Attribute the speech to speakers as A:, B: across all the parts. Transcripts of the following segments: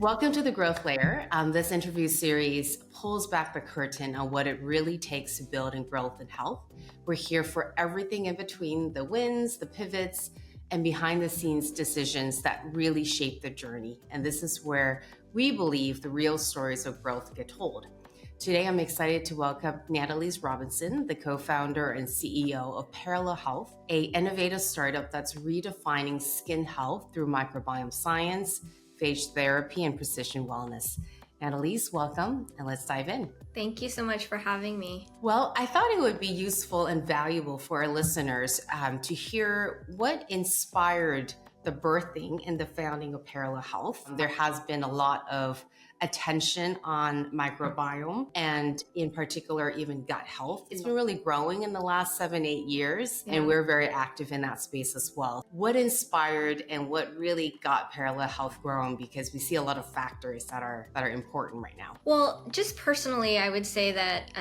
A: Welcome to the Growth Layer. This interview series pulls back the curtain on what it really takes to build and growth and health. We're here for everything in between the wins, the pivots, and behind the scenes decisions that really shape the journey. And this is where we believe the real stories of growth get told. Today, I'm excited to welcome Natalise Robinson, the co-founder and CEO of Parallel Health, an innovative startup that's redefining skin health through microbiome science, phage therapy, and precision wellness. Natalise, welcome, and let's dive in.
B: Thank you so much for having me.
A: Well, I thought it would be useful and valuable for our listeners to hear what inspired the birthing and the founding of Parallel Health. There has been a lot of attention on microbiome and in particular even gut health. It's been really growing in the last 7-8 years and we're very active in that space as well. What inspired and what really got Parallel Health growing? Because we see a lot of factors that are important right now.
B: Well, just personally, I would say that,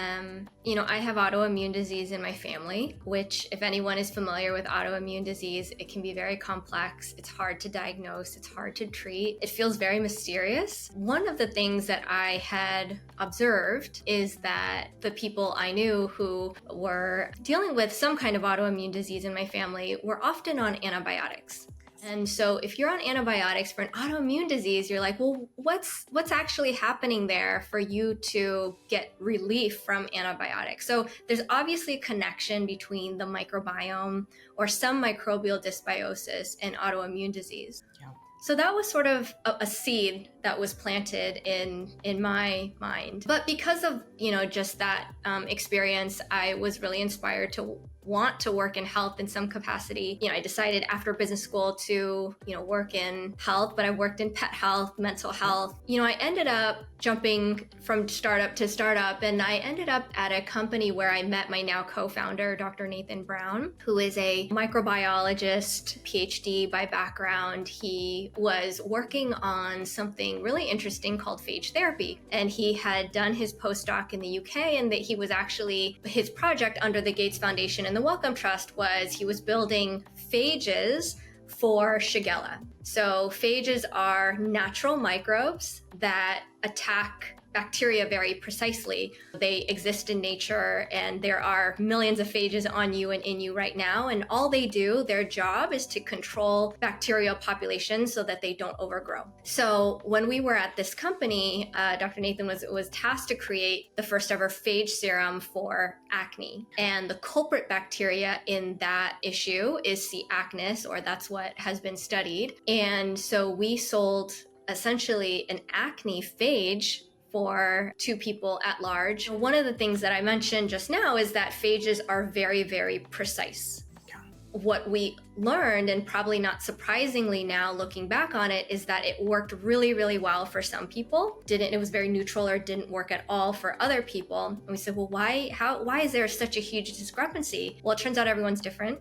B: I have autoimmune disease in my family, which if anyone is familiar with autoimmune disease, it can be very complex. It's hard to diagnose. It's hard to treat. It feels very mysterious. One of the things that I had observed is that the people I knew who were dealing with some kind of autoimmune disease in my family were often on antibiotics. And so if you're on antibiotics for an autoimmune disease, you're like, well, what's actually happening there for you to get relief from antibiotics? So there's obviously a connection between the microbiome or some microbial dysbiosis and autoimmune disease. Yeah. So that was sort of a seed that was planted in my mind. But because of, just that experience, I was really inspired to want to work in health in some capacity. I decided after business school to, work in health, but I worked in pet health, mental health. I ended up jumping from startup to startup, and I ended up at a company where I met my now co-founder, Dr. Nathan Brown, who is a microbiologist, PhD by background. He was working on something really interesting called phage therapy, and he had done his postdoc in the UK, and that he was actually, his project under the Gates Foundation and the Wellcome Trust was he was building phages for Shigella. So phages are natural microbes that attack bacteria very precisely. They exist in nature, and there are millions of phages on you and in you right now. And all they do, their job is to control bacterial populations so that they don't overgrow. So when we were at this company, Dr. Nathan was tasked to create the first ever phage serum for acne. And the culprit bacteria in that issue is C. acnes, or that's what has been studied. And so we sold essentially an acne phage for two people at large. One of the things that I mentioned just now is that phages are very, very precise. Yeah. What we learned, and probably not surprisingly now looking back on it, is that it worked really, really well for some people. It was very neutral or didn't work at all for other people. And we said, well, why is there such a huge discrepancy? Well, it turns out everyone's different.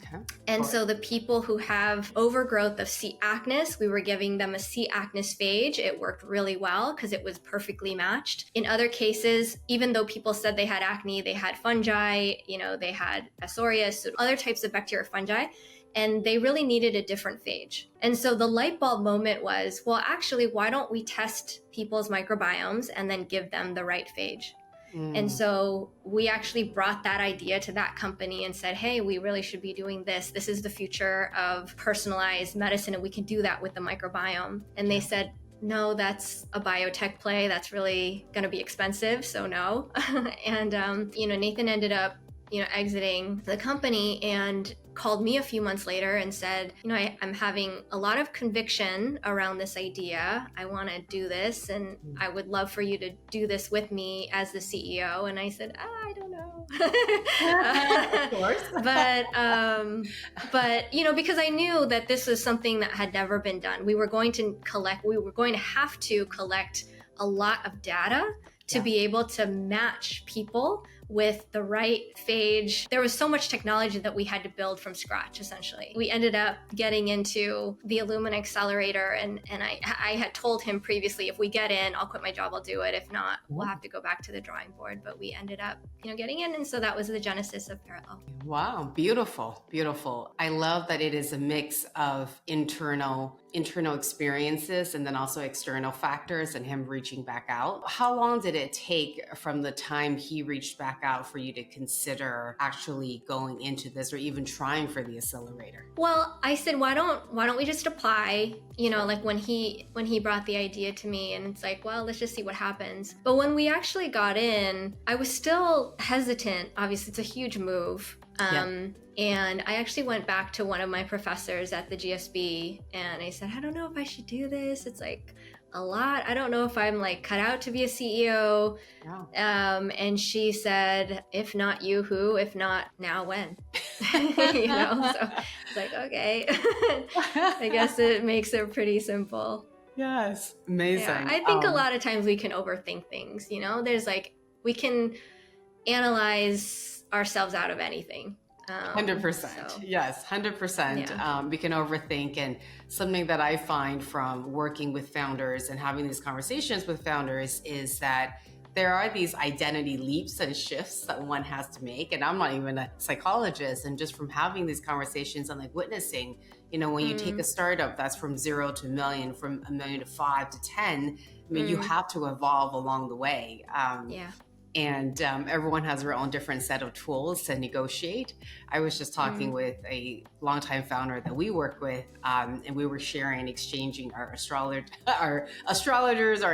B: Okay. And so the people who have overgrowth of C. acnes, we were giving them a C. acnes phage. It worked really well because it was perfectly matched. In other cases, even though people said they had acne, they had fungi, they had psoriasis, other types of bacteria, fungi, and they really needed a different phage. And so the light bulb moment was, well, actually, why don't we test people's microbiomes and then give them the right phage? And so we actually brought that idea to that company and said, hey, we really should be doing this. This is the future of personalized medicine, and we can do that with the microbiome. And they said, no, that's a biotech play. That's really going to be expensive. So no. And, Nathan ended up, exiting the company and called me a few months later and said, I'm having a lot of conviction around this idea. I want to do this, and I would love for you to do this with me as the CEO. And I said, I don't know. Of course. but because I knew that this was something that had never been done. We were going to have to collect a lot of data to be able to match people with the right phage. There was so much technology that we had to build from scratch, essentially. We ended up getting into the Illumina Accelerator, and I had told him previously, if we get in, I'll quit my job, I'll do it. If not, we'll have to go back to the drawing board. But we ended up, getting in, and so that was the genesis of Parallel.
A: Wow, beautiful, beautiful. I love that it is a mix of internal internal experiences and then also external factors and him reaching back out. How long did it take from the time he reached back out for you to consider actually going into this or even trying for the accelerator?
B: Well, I said, why don't we just apply? Like when he brought the idea to me, and it's like, well, let's just see what happens. But when we actually got in, I was still hesitant. Obviously, it's a huge move. And I actually went back to one of my professors at the GSB and I said, I don't know if I should do this. It's like a lot. I don't know if I'm like cut out to be a CEO. And she said, if not you, who? If not now, when? So it's like, okay, I guess it makes it pretty simple.
A: Yes. Amazing.
B: Yeah, I think a lot of times we can overthink things, there's like, we can analyze ourselves out of anything.
A: 100%. Yes, 100%.
B: Yeah.
A: We can overthink. And something that I find from working with founders and having these conversations with founders is that there are these identity leaps and shifts that one has to make. And I'm not even a psychologist. And just from having these conversations and like witnessing, when you take a startup that's from 0 to a million, from a million to 5 to 10, I mean, you have to evolve along the way. And everyone has their own different set of tools to negotiate. I was just talking with a longtime founder that we work with, and we were sharing, exchanging our astrologers, our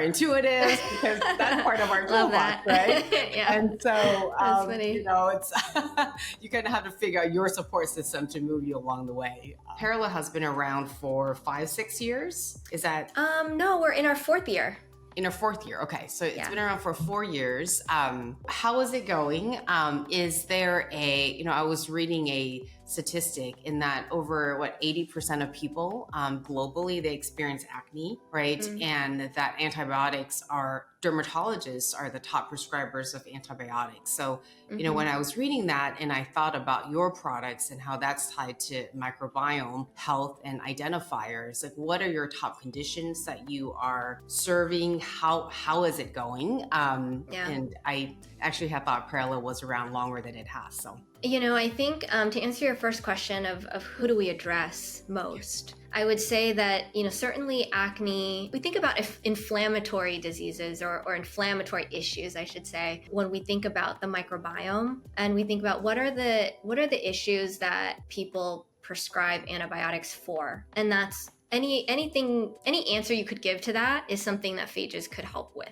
A: intuitives, because that's part of our toolbox, right?
B: Yeah.
A: And so,
B: that's funny.
A: it's you kind of have to figure out your support system to move you along the way. Parallel has been around for 5-6 years. Is that?
B: No, we're in our 4th year.
A: In our 4th year. Okay. So it's been around for 4 years. How is it going? Is there I was reading a statistic in that over 80% of people globally, they experience acne, right? And that dermatologists are the top prescribers of antibiotics. So, when I was reading that and I thought about your products and how that's tied to microbiome health and identifiers, like what are your top conditions that you are serving? How is it going? And I actually had thought Parallel was around longer than it has. So,
B: I think to answer your first question of who do we address most, I would say that, certainly acne, we think about inflammatory diseases or inflammatory issues, I should say, when we think about the microbiome and we think about what are the issues that people prescribe antibiotics for. And that's any answer you could give to that is something that phages could help with.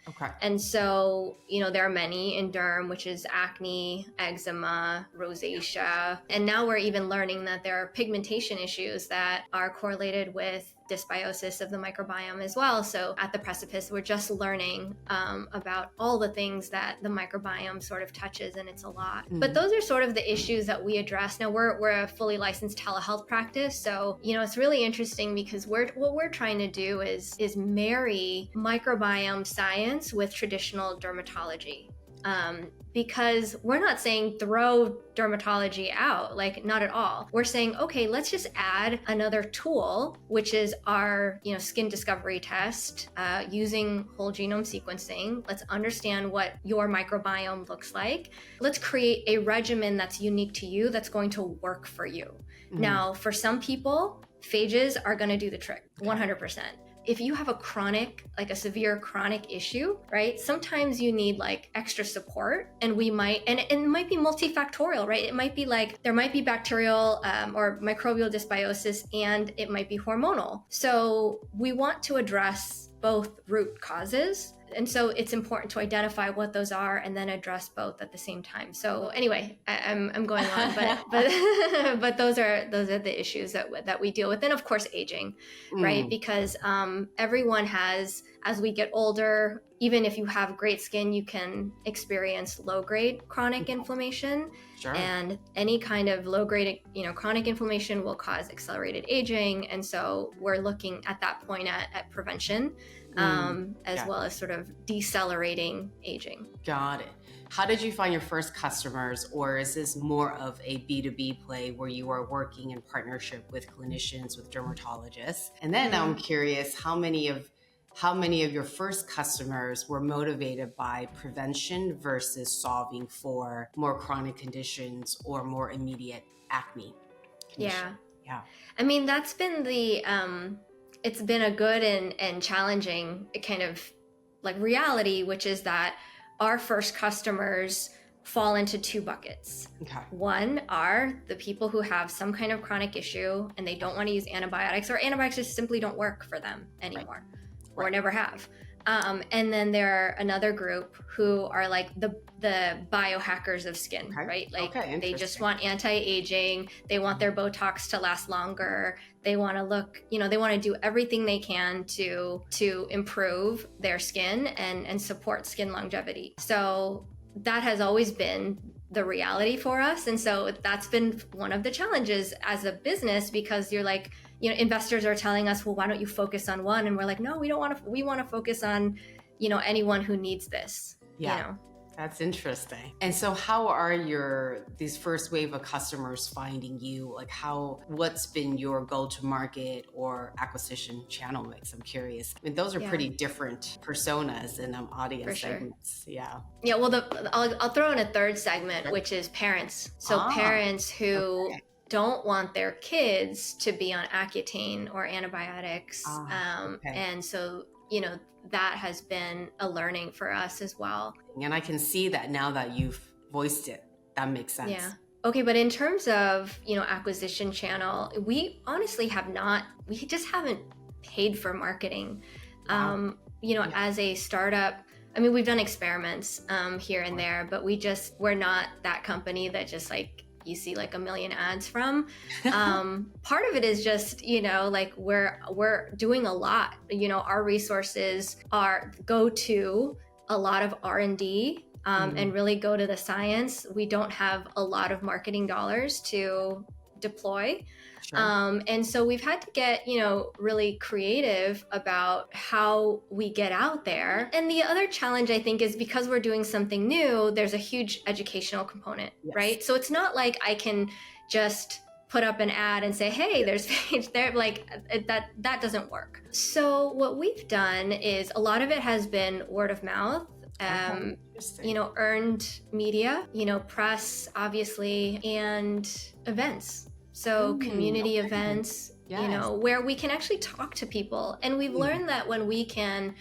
A: Okay.
B: And so, there are many in derm, which is acne, eczema, rosacea. And now we're even learning that there are pigmentation issues that are correlated with dysbiosis of the microbiome as well. So at the precipice, we're just learning about all the things that the microbiome sort of touches, and it's a lot. But those are sort of the issues that we address. Now we're a fully licensed telehealth practice. So, it's really interesting because what we're trying to do is marry microbiome science with traditional dermatology. Because we're not saying throw dermatology out, like not at all. We're saying, okay, let's just add another tool, which is our skin discovery test using whole genome sequencing. Let's understand what your microbiome looks like. Let's create a regimen that's unique to you, that's going to work for you. Now, for some people, phages are going to do the trick, 100%. If you have a severe chronic issue, right? Sometimes you need like extra support, and it might be multifactorial, right? It might be like there might be bacterial or microbial dysbiosis, and it might be hormonal. So we want to address both root causes. And so it's important to identify what those are and then address both at the same time. So anyway, I'm going on, but those are the issues that we deal with. And of course, aging, right? Because everyone has, as we get older, even if you have great skin, you can experience low-grade chronic inflammation.
A: Sure. And
B: any kind of low-grade, chronic inflammation will cause accelerated aging. And so we're looking at that point at prevention. As well as sort of decelerating aging.
A: Got it. How did you find your first customers, or is this more of a B2B play where you are working in partnership with clinicians, with dermatologists? And then I'm curious, how many of your first customers were motivated by prevention versus solving for more chronic conditions or more immediate acne condition?
B: Yeah. I mean, that's been the it's been a good and challenging kind of like reality, which is that our first customers fall into two buckets.
A: Okay.
B: One are the people who have some kind of chronic issue and they don't want to use antibiotics, or antibiotics just simply don't work for them anymore, or never have. And then there are another group who are like the biohackers of skin, right? Like they just want anti-aging. They want their Botox to last longer. They want to look, they want to do everything they can to improve their skin and support skin longevity. So that has always been the reality for us. And so that's been one of the challenges as a business, because you're like, investors are telling us, well, why don't you focus on one? And we're like, no, we don't want to, we want to focus on, anyone who needs this.
A: That's interesting. And so how are these first wave of customers finding you? Like what's been your go-to-market or acquisition channel mix? I'm curious. I mean, those are pretty different personas and audience segments. Yeah.
B: Yeah. Well, I'll throw in a third segment, which is parents. So parents who don't want their kids to be on Accutane or antibiotics. And so, that has been a learning for us as well.
A: And I can see that now that you've voiced it. That makes sense.
B: Yeah. Okay, but in terms of, acquisition channel, we honestly we just haven't paid for marketing. As a startup, I mean, we've done experiments here and there, but we're not that company that just like you see like a million ads from. Part of it is just, like we're doing a lot, our resources go to a lot of R&D and really go to the science. We don't have a lot of marketing dollars to deploy. Sure. And so we've had to get, really creative about how we get out there. And the other challenge, I think, is because we're doing something new, there's a huge educational component, right? So it's not like I can just put up an ad and say, hey, there's phage there. Like that doesn't work. So what we've done is a lot of it has been word of mouth. Earned media, press, obviously, and events. So community events, where we can actually talk to people. And we've learned that when we can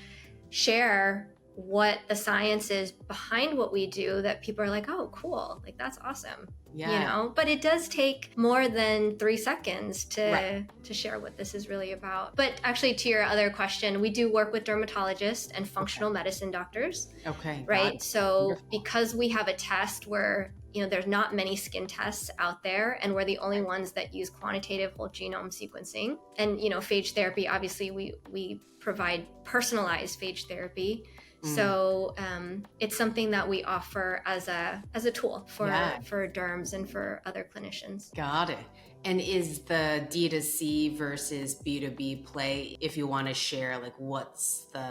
B: share what the science is behind what we do, that people are like, oh, cool. Like, that's awesome. But it does take more than 3 seconds to share what this is really about. But actually, to your other question, we do work with dermatologists and functional medicine doctors.
A: Okay.
B: Right. So because we have a test where, there's not many skin tests out there, and we're the only ones that use quantitative whole genome sequencing. And, phage therapy, obviously we provide personalized phage therapy. So it's something that we offer as a tool for derms and for other clinicians.
A: Got it. And is the D2C versus B2B play, if you want to share, like what's the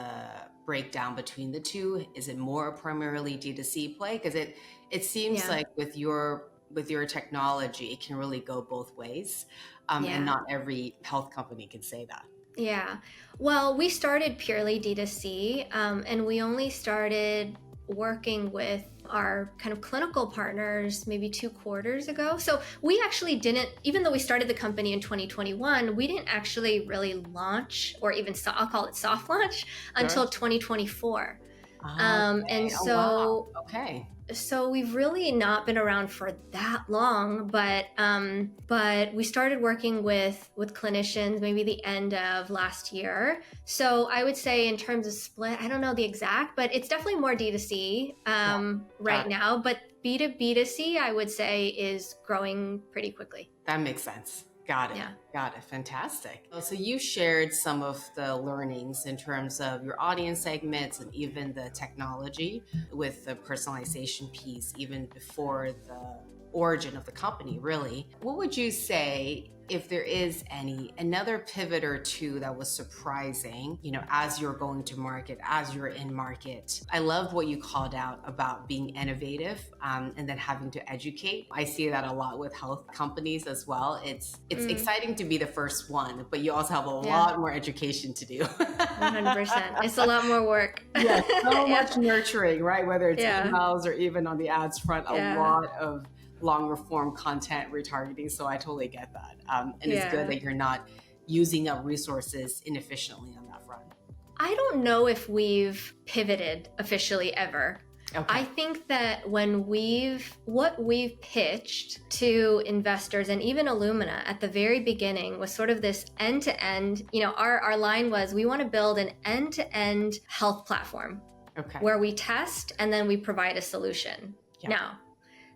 A: breakdown between the two? Is it more primarily D2C play? Because it seems like with your technology, it can really go both ways. And not every health company can say that.
B: Yeah. Well, we started purely D2C, and we only started working with our kind of clinical partners maybe 2 quarters ago. So we actually didn't, even though we started the company in 2021, we didn't actually really launch, or even I'll call it soft launch, until 2024. So we've really not been around for that long, but we started working with clinicians maybe the end of last year. So I would say in terms of split, I don't know the exact, but it's definitely more D2C right now. But B2B2C, I would say, is growing pretty quickly.
A: That makes sense. Got it. Yeah. Got it. Fantastic. So you shared some of the learnings in terms of your audience segments and even the technology with the personalization piece, even before the origin of the company, really. What would you say, if there is another pivot or two that was surprising, as you're going to market, as you're in market? I love what you called out about being innovative and then having to educate. I see that a lot with health companies as well. It's exciting to be the first one, but you also have a lot more education to do.
B: 100%. It's a lot more work.
A: Yes, so much nurturing, right? Whether it's emails or even on the ads front, a lot of longer form content retargeting. So I totally get that. And it's good that you're not using up resources inefficiently on that front?
B: I don't know if we've pivoted officially ever.
A: Okay.
B: I think that what we've pitched to investors and even Illumina at the very beginning was sort of this end-to-end, our line was, we want to build an end-to-end health platform where we test and then we provide a solution. Yeah. Now,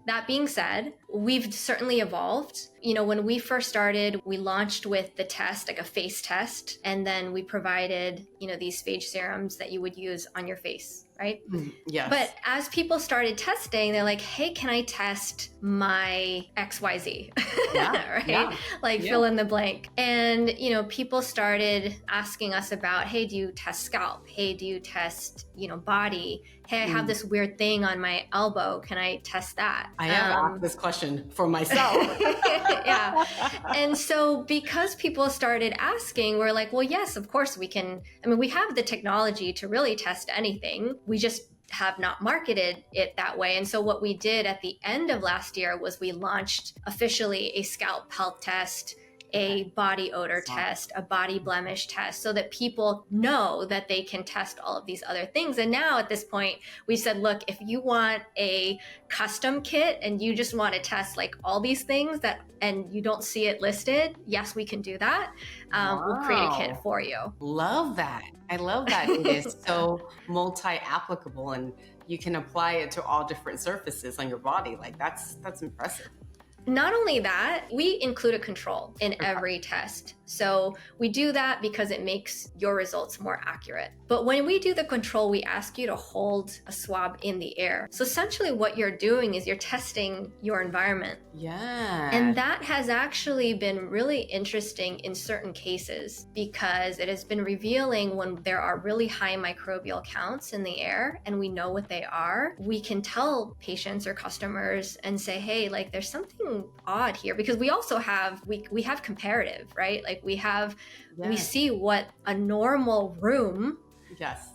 B: that being said, we've certainly evolved. When we first started, we launched with the test, like a face test, and then we provided, these phage serums that you would use on your face, right?
A: Yes.
B: But as people started testing, they're like, hey, can I test my XYZ?
A: Yeah.
B: Right?
A: Yeah.
B: Fill in the blank. And, people started asking us about, hey, do you test scalp? Hey, do you test, body? Hey, I have this weird thing on my elbow. Can I test that?
A: I have asked this question for myself.
B: Yeah. And so because people started asking, we're like, well, yes, of course we can. I mean, we have the technology to really test anything. We just have not marketed it that way. And so what we did at the end of last year was we launched officially a scalp health test, a body odor test, a body blemish test, so that people know that they can test all of these other things. And now at this point, we said, look, if you want a custom kit and you just want to test like all these things and you don't see it listed, yes, we can do that. We'll create a kit for you.
A: Love that. I love that. It is so multi-applicable and you can apply it to all different surfaces on your body. Like that's impressive.
B: Not only that, we include a control in every test. So we do that because it makes your results more accurate. But when we do the control, we ask you to hold a swab in the air. So essentially what you're doing is you're testing your environment.
A: Yeah.
B: And that has actually been really interesting in certain cases because it has been revealing when there are really high microbial counts in the air and we know what they are, we can tell patients or customers and say, hey, like there's something odd here, because we also have, we have comparative, right? Like we see what a normal room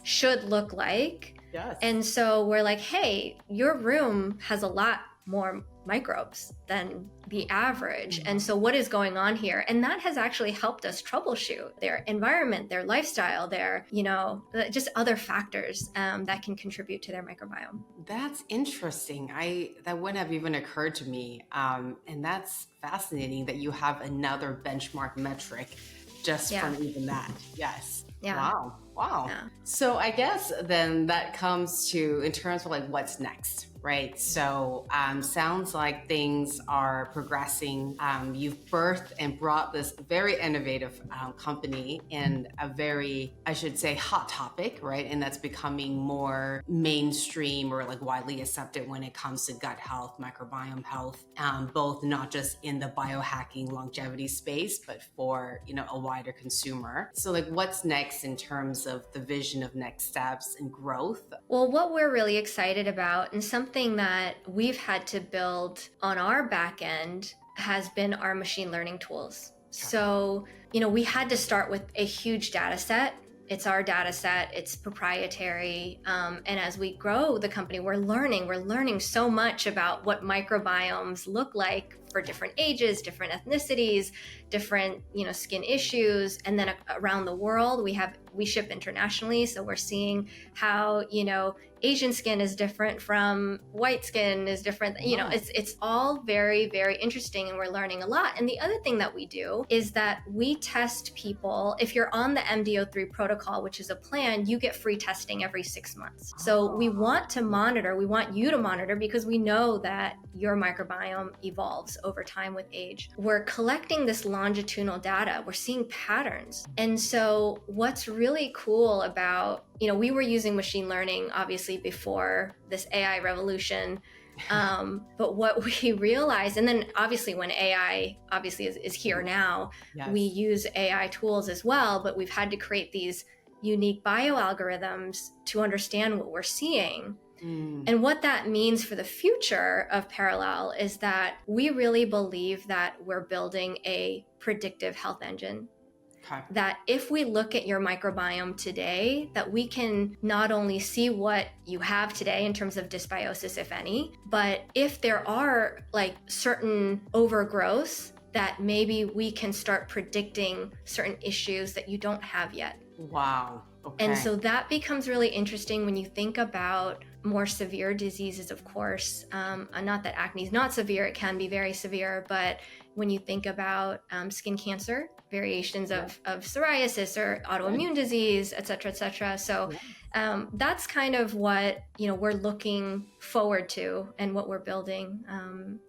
B: should look like.
A: Yes.
B: And so we're like, hey, your room has a lot more microbes than the average. And so what is going on here? And that has actually helped us troubleshoot their environment, their lifestyle, their, just other factors that can contribute to their microbiome.
A: That's interesting. That wouldn't have even occurred to me. And that's fascinating that you have another benchmark metric just from even that. Yes.
B: Yeah.
A: Wow. Yeah. So I guess then that comes to, in terms of like what's next, right? So sounds like things are progressing. You've birthed and brought this very innovative company in a very, I should say, hot topic, right? And that's becoming more mainstream or like widely accepted when it comes to gut health, microbiome health, both not just in the biohacking longevity space, but for, a wider consumer. So like what's next in terms of the vision of next steps and growth?
B: Well, what we're really excited about and something that we've had to build on our back end has been our machine learning tools. So, we had to start with a huge data set. It's our data set, it's proprietary. And as we grow the company, we're learning so much about what microbiomes look like for different ages, different ethnicities, different, skin issues. And then around the world, we ship internationally. So we're seeing how, Asian skin is different from white skin is different. It's all very, very interesting and we're learning a lot. And the other thing that we do is that we test people. If you're on the MD03 protocol, which is a plan, you get free testing every 6 months. So we want you to monitor because we know that your microbiome evolves over time with age. We're collecting this longitudinal data. We're seeing patterns. And so what's really cool about, we were using machine learning obviously before this AI revolution. But what we realized, and then obviously when AI obviously is here now, we use AI tools as well, but we've had to create these unique bioalgorithms to understand what we're seeing. And what that means for the future of Parallel is that we really believe that we're building a predictive health engine. That if we look at your microbiome today, that we can not only see what you have today in terms of dysbiosis, if any, but if there are like certain overgrowths that maybe we can start predicting certain issues that you don't have yet.
A: Wow. Okay.
B: And so that becomes really interesting when you think about more severe diseases, of course. Not that acne is not severe, it can be very severe, but when you think about skin cancer, variations of psoriasis or autoimmune disease, et cetera, et cetera. So that's kind of what, we're looking forward to and what we're building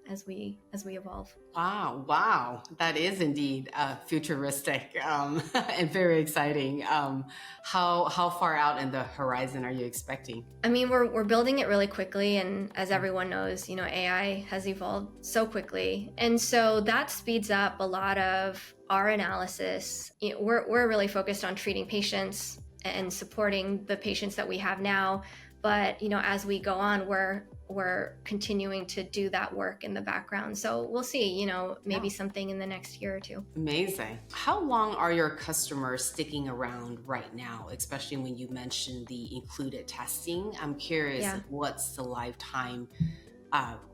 B: as we evolve.
A: Wow. That is indeed futuristic and very exciting. How far out in the horizon are you expecting?
B: I mean, we're building it really quickly, and as everyone knows, AI has evolved so quickly, and so that speeds up a lot of our analysis. We're really focused on treating patients and supporting the patients that we have now, but as we go on, we're continuing to do that work in the background. So we'll see, maybe something in the next year or two.
A: Amazing. How long are your customers sticking around right now, especially when you mentioned the included testing? I'm curious, what's the lifetime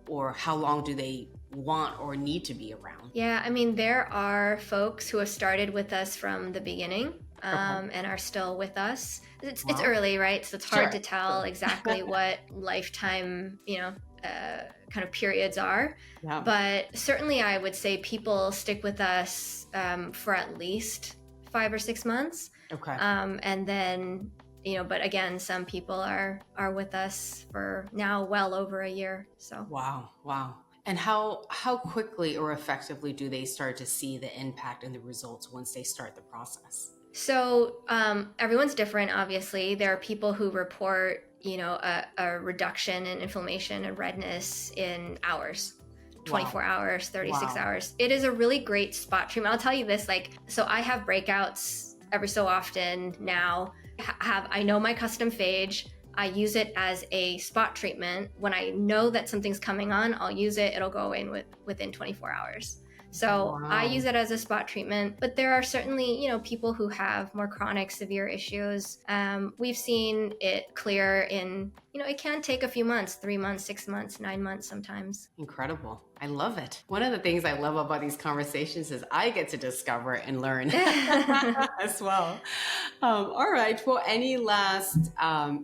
A: or how long do they want or need to be around?
B: Yeah, I mean, there are folks who have started with us from the beginning and are still with us. It's early, right? So it's hard to tell exactly what lifetime, kind of periods are. Yeah. But certainly I would say people stick with us for at least 5 or 6 months. Okay. And then, but again, some people are with us for now well over a year. So
A: Wow. And how quickly or effectively do they start to see the impact and the results once they start the process?
B: So everyone's different, obviously. There are people who report, a reduction in inflammation and redness in hours, 24 hours, 36 hours. It is a really great spot treatment. I'll tell you this, so I have breakouts every so often now. I know my custom phage. I use it as a spot treatment. When I know that something's coming on, I'll use it. It'll go away within 24 hours. So I use it as a spot treatment, but there are certainly, people who have more chronic, severe issues. We've seen it clear in, it can take a few months, 3 months, 6 months, 9 months sometimes.
A: Incredible. I love it. One of the things I love about these conversations is I get to discover and learn as well. All right. Well, any last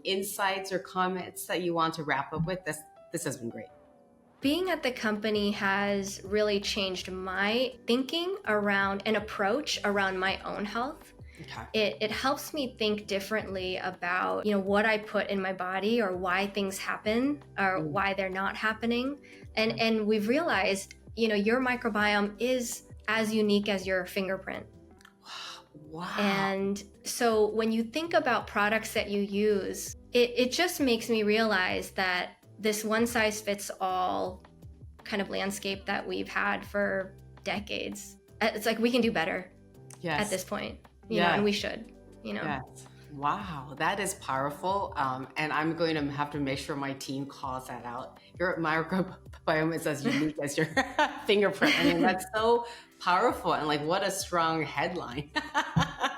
A: insights or comments that you want to wrap up with? This has been great.
B: Being at the company has really changed my thinking around an approach around my own health. Okay. It helps me think differently about, what I put in my body or why things happen or why they're not happening. And we've realized, your microbiome is as unique as your fingerprint.
A: Wow.
B: And so when you think about products that you use, it just makes me realize that this one size fits all kind of landscape that we've had for decades. It's like we can do better at this point, know, and we should,
A: Yes. Wow, that is powerful. And I'm going to have to make sure my team calls that out. Your microbiome is as unique as your fingerprint. I mean, that's so powerful. And what a strong headline.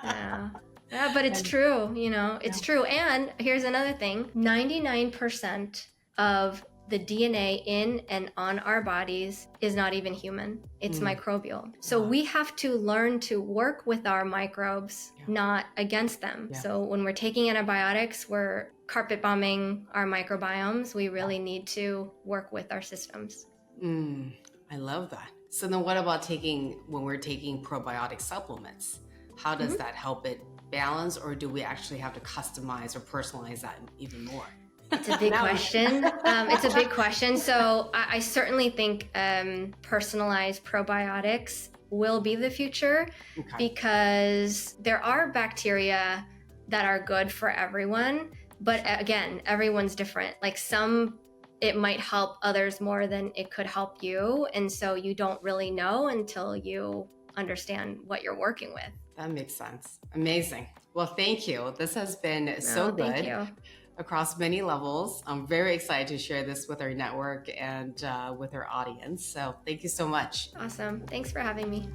B: Yeah, but it's true, it's true. And here's another thing, 99% of the DNA in and on our bodies is not even human. It's microbial. So we have to learn to work with our microbes, not against them. Yeah. So when we're taking antibiotics, we're carpet bombing our microbiomes. We really need to work with our systems.
A: I love that. So then what about when we're taking probiotic supplements? How does that help it balance, or do we actually have to customize or personalize that even more?
B: It's a big question. It's a big question. So I certainly think personalized probiotics will be the future because there are bacteria that are good for everyone. But again, everyone's different. Some, it might help others more than it could help you. And so you don't really know until you understand what you're working with.
A: That makes sense. Amazing. Well, thank you. This has been so good.
B: Thank you.
A: Across many levels. I'm very excited to share this with our network and with our audience. So thank you so much.
B: Awesome. Thanks for having me.